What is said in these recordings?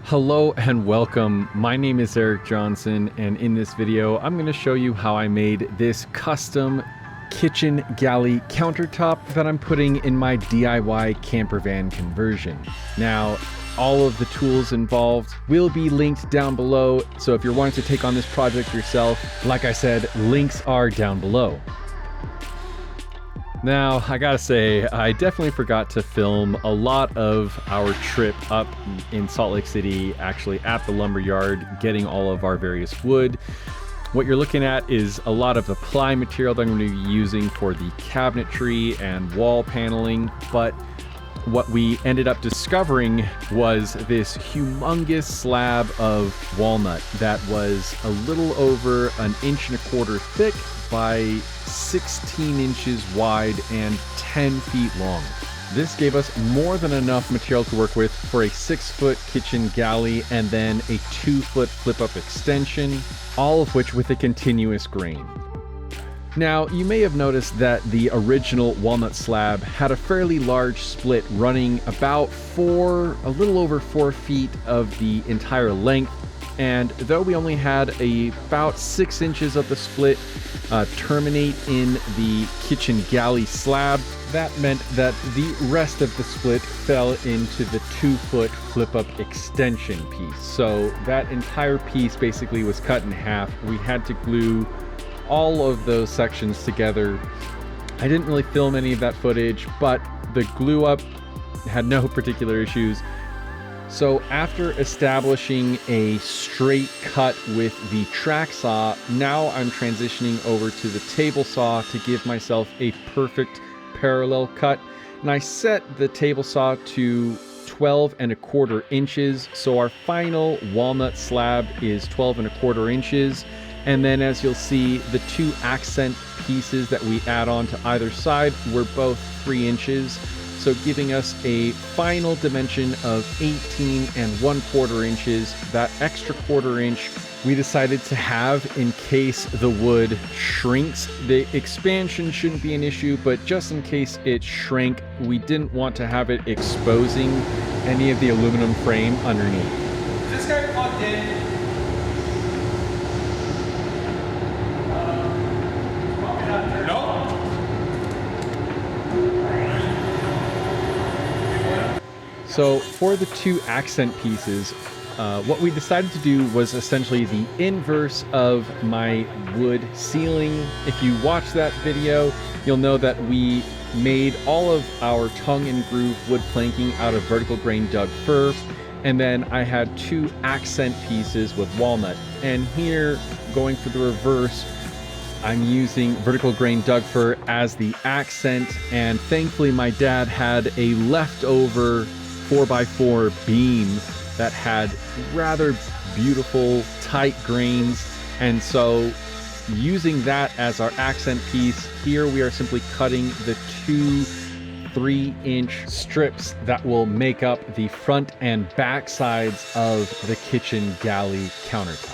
Hello and welcome. My name is Eric Johnson, and in this video I'm going to show you how I made this custom kitchen galley countertop that I'm putting in my DIY camper van conversion. Now, all of the tools involved will be linked down below, so if you're wanting to take on this project yourself, like I said, links are down below. Now, I gotta say, I definitely forgot to film a lot of our trip up in Salt Lake City, actually at the lumber yard, getting all of our various wood. What you're looking at is a lot of the ply material that I'm going to be using for the cabinetry and wall paneling, but what we ended up discovering was this humongous slab of walnut that was a little over 1.25 inches thick by 16 inches wide and 10 feet long. This gave us more than enough material to work with for a 6-foot kitchen galley and then a 2-foot flip-up extension, all of which with a continuous grain. Now, you may have noticed that the original walnut slab had a fairly large split running about a little over 4 feet of the entire length. And though we only had about 6 inches of the split terminate in the kitchen galley slab, that meant that the rest of the split fell into the 2-foot flip-up extension piece. So that entire piece basically was cut in half. We had to glue all of those sections together. I didn't really film any of that footage, but the glue up had no particular issues. So after establishing a straight cut with the track saw, now I'm transitioning over to the table saw to give myself a perfect parallel cut. And I set the table saw to 12.25 inches. So our final walnut slab is 12.25 inches. And then as you'll see, the 2 accent pieces that we add on to either side were both 3 inches. So giving us a final dimension of 18.25 inches. That extra 1/4 inch we decided to have in case the wood shrinks. The expansion shouldn't be an issue, but just in case it shrank, we didn't want to have it exposing any of the aluminum frame underneath. Is this guy plugged in? So for the 2 accent pieces, what we decided to do was essentially the inverse of my wood ceiling. If you watch that video, you'll know that we made all of our tongue and groove wood planking out of vertical grain Doug fir, and then I had 2 accent pieces with walnut. And here, going for the reverse, I'm using vertical grain Doug fir as the accent, and thankfully my dad had a leftover 4x4 beam that had rather beautiful tight grains, and so using that as our accent piece, here we are simply cutting the 2 3-inch strips that will make up the front and back sides of the kitchen galley countertop.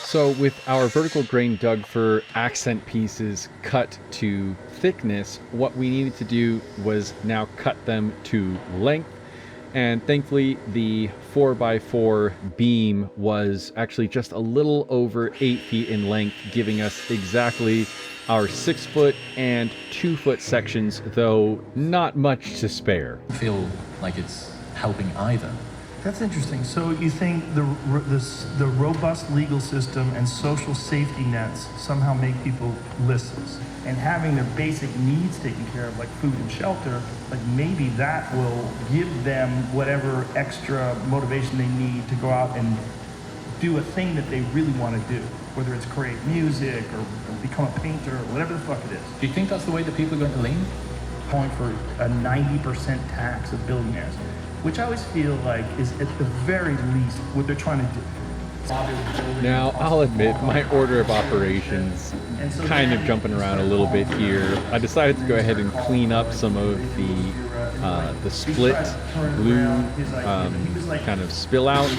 So with our vertical grain Doug fir accent pieces cut to thickness, what we needed to do was now cut them to length. And thankfully the 4x4 beam was actually just a little over 8 feet in length, giving us exactly our 6-foot and 2-foot sections, though not much to spare. I feel like it's helping either. That's interesting. So you think the robust legal system and social safety nets somehow make people listless, and having their basic needs taken care of, like food and shelter, like maybe that will give them whatever extra motivation they need to go out and do a thing that they really want to do, whether it's create music or become a painter or whatever the fuck it is. Do you think that's the way that people are going to lean? Calling for a 90% tax of billionaires, which I always feel like is at the very least what they're trying to do. Now, I'll admit, my order of operations kind of jumping around a little bit here. I decided to go ahead and clean up some of the the split glue kind of spill out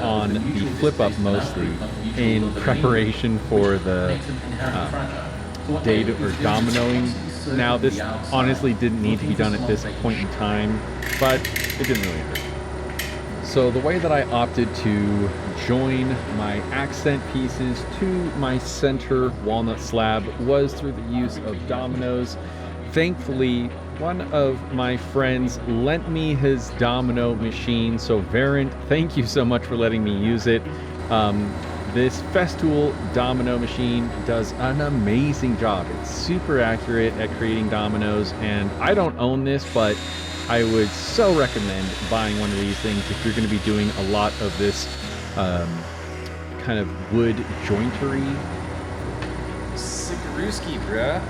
on the flip up mostly in preparation for the data or dominoing. Now this honestly didn't need to be done at this point in time, but it didn't really hurt. So the way that I opted to join my accent pieces to my center walnut slab was through the use of Domino's. Thankfully, one of my friends lent me his domino machine, so Varant, thank you so much for letting me use it. This Festool domino machine does an amazing job. It's super accurate at creating dominoes, and I don't own this, but I would so recommend buying one of these things if you're going to be doing a lot of this kind of wood jointery. Sikarooski, bruh.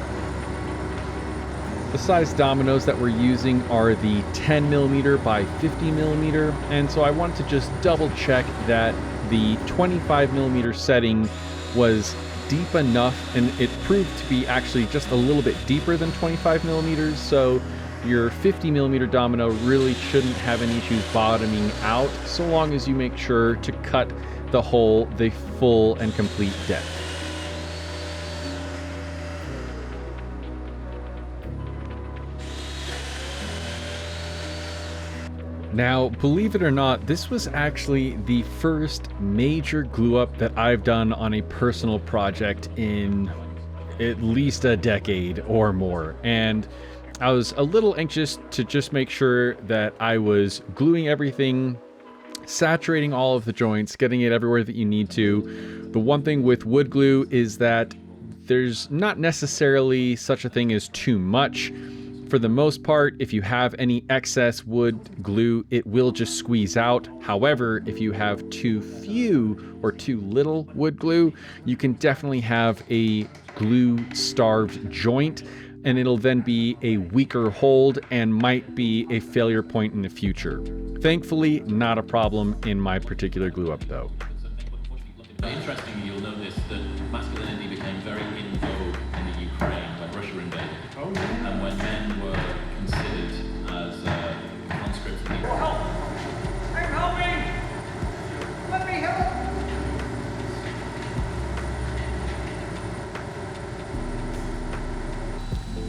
The size dominoes that we're using are the 10mm by 50mm, and so I wanted to just double check that the 25mm setting was deep enough, and it proved to be actually just a little bit deeper than 25mm, so your 50mm domino really shouldn't have any issues bottoming out, so long as you make sure to cut the hole the full and complete depth. Now, believe it or not, this was actually the first major glue up that I've done on a personal project in at least a decade or more. And I was a little anxious to just make sure that I was gluing everything, saturating all of the joints, getting it everywhere that you need to. The one thing with wood glue is that there's not necessarily such a thing as too much. For the most part, if you have any excess wood glue, it will just squeeze out. However, if you have too few or too little wood glue, you can definitely have a glue-starved joint, and it'll then be a weaker hold and might be a failure point in the future. Thankfully, not a problem in my particular glue up though. Interestingly, you'll notice that masculinity became very in vogue in the Ukraine when Russia invaded. Oh, yeah. And when men were considered as conscripts in the Help! I'm helping! Let me help!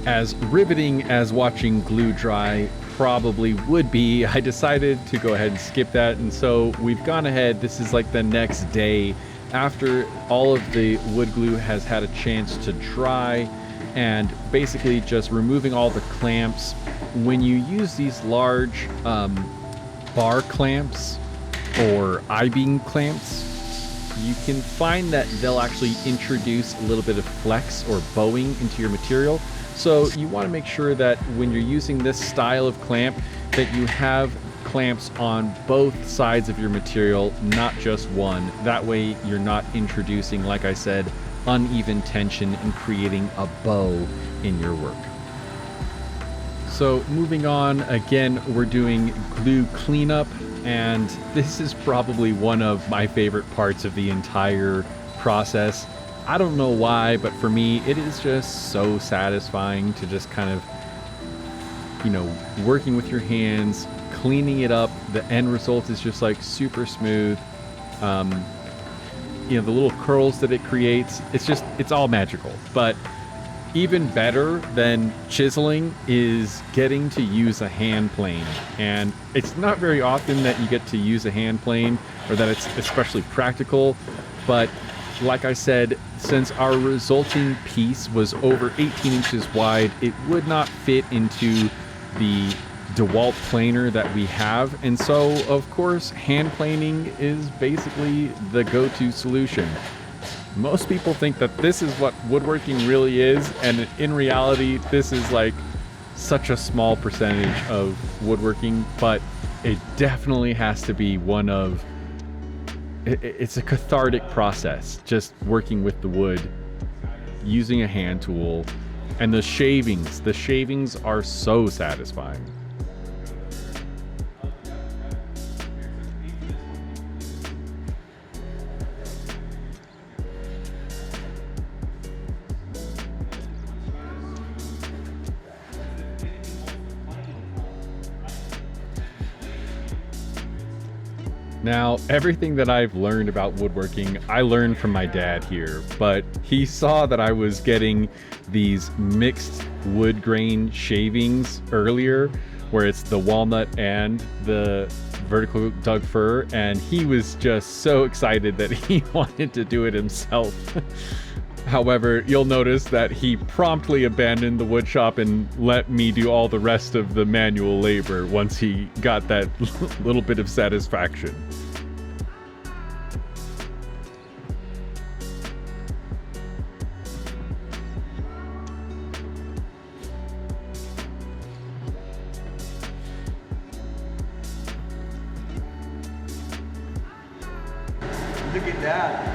As riveting as watching glue dry probably would be, I decided to go ahead and skip that, and so we've gone ahead. This is like the next day after all of the wood glue has had a chance to dry, and basically just removing all the clamps. When you use these large bar clamps or I-beam clamps, you can find that they'll actually introduce a little bit of flex or bowing into your material. So you want to make sure that when you're using this style of clamp, that you have clamps on both sides of your material, not just one. That way you're not introducing, like I said, uneven tension and creating a bow in your work. So moving on, again, we're doing glue cleanup, and this is probably one of my favorite parts of the entire process. I don't know why, but for me, it is just so satisfying to just kind of, you know, working with your hands, cleaning it up. The end result is just like super smooth. You know, the little curls that it creates, it's all magical. But even better than chiseling is getting to use a hand plane. And it's not very often that you get to use a hand plane, or that it's especially practical. But like I said, since our resulting piece was over 18 inches wide, it would not fit into the DeWalt planer that we have, and so of course hand planing is basically the go-to solution. Most people think that this is what woodworking really is, and in reality this is like such a small percentage of woodworking, but it definitely has to be one of, it's a cathartic process, just working with the wood, using a hand tool, and the shavings are so satisfying. Now, everything that I've learned about woodworking, I learned from my dad here, but he saw that I was getting these mixed wood grain shavings earlier, where it's the walnut and the vertical dug fir, and he was just so excited that he wanted to do it himself. However, you'll notice that he promptly abandoned the wood shop and let me do all the rest of the manual labor once he got that little bit of satisfaction. Look at that.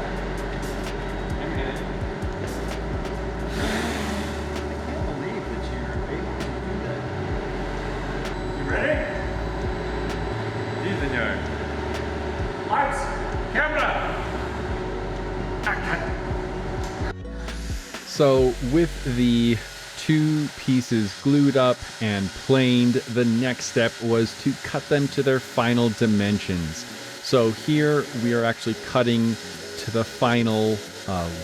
Ready? Lights, camera, action. So with the two pieces glued up and planed, the next step was to cut them to their final dimensions. So here we are actually cutting to the final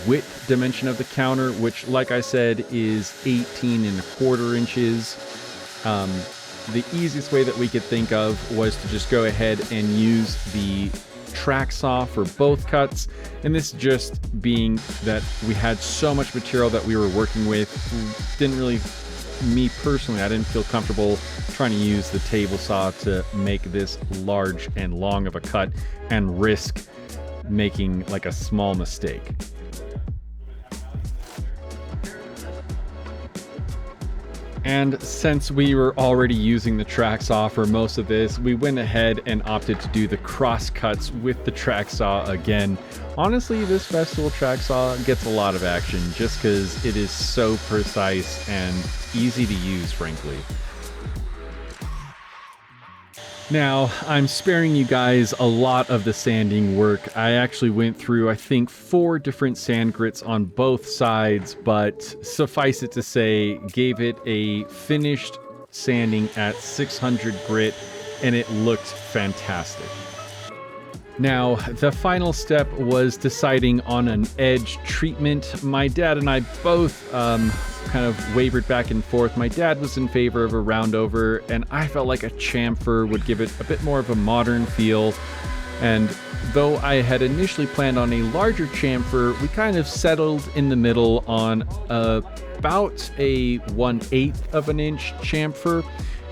width dimension of the counter, which, like I said, is 18¼ inches. The easiest way that we could think of was to just go ahead and use the track saw for both cuts, and this just being that we had so much material that we were working with, didn't really, me personally, I didn't feel comfortable trying to use the table saw to make this large and long of a cut and risk making like a small mistake. And since we were already using the track saw for most of this, we went ahead and opted to do the cross cuts with the track saw again. Honestly, this festival track saw gets a lot of action just because it is so precise and easy to use, frankly. Now, I'm sparing you guys a lot of the sanding work. I actually went through, I think, 4 different sand grits on both sides, but suffice it to say, gave it a finished sanding at 600 grit, and it looked fantastic. Now, the final step was deciding on an edge treatment. My dad and I both kind of wavered back and forth. My dad was in favor of a round over, and I felt like a chamfer would give it a bit more of a modern feel. And though I had initially planned on a larger chamfer, we kind of settled in the middle on about a 1/8 of an inch chamfer,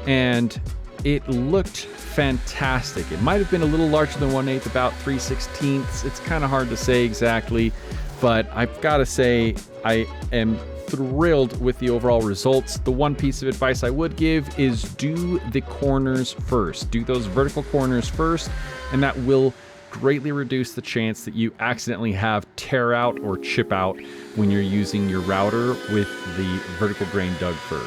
and it looked fantastic. It might have been a little larger than 1/8, about 3/16. It's kind of hard to say exactly, but I've got to say I am thrilled with the overall results. The one piece of advice I would give is do the corners first. Do those vertical corners first, and that will greatly reduce the chance that you accidentally have tear out or chip out when you're using your router with the vertical grain dug fir.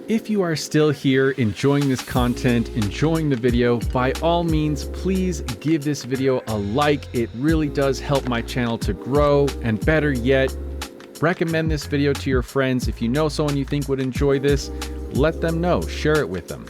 If you are still here enjoying this content, enjoying the video, by all means, please give this video a like. It really does help my channel to grow, and better yet, recommend this video to your friends. If you know someone you think would enjoy this, let them know, share it with them.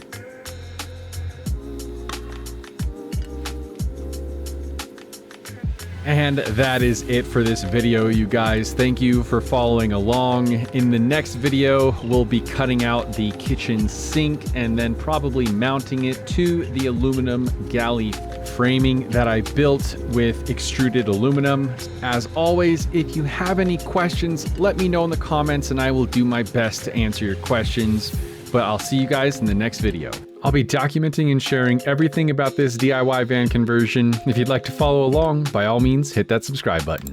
And that is it for this video, you guys. Thank you for following along. In the next video, we'll be cutting out the kitchen sink and then probably mounting it to the aluminum galley framing that I built with extruded aluminum. As always, if you have any questions, let me know in the comments and I will do my best to answer your questions. But I'll see you guys in the next video. I'll be documenting and sharing everything about this DIY van conversion. If you'd like to follow along, by all means, hit that subscribe button.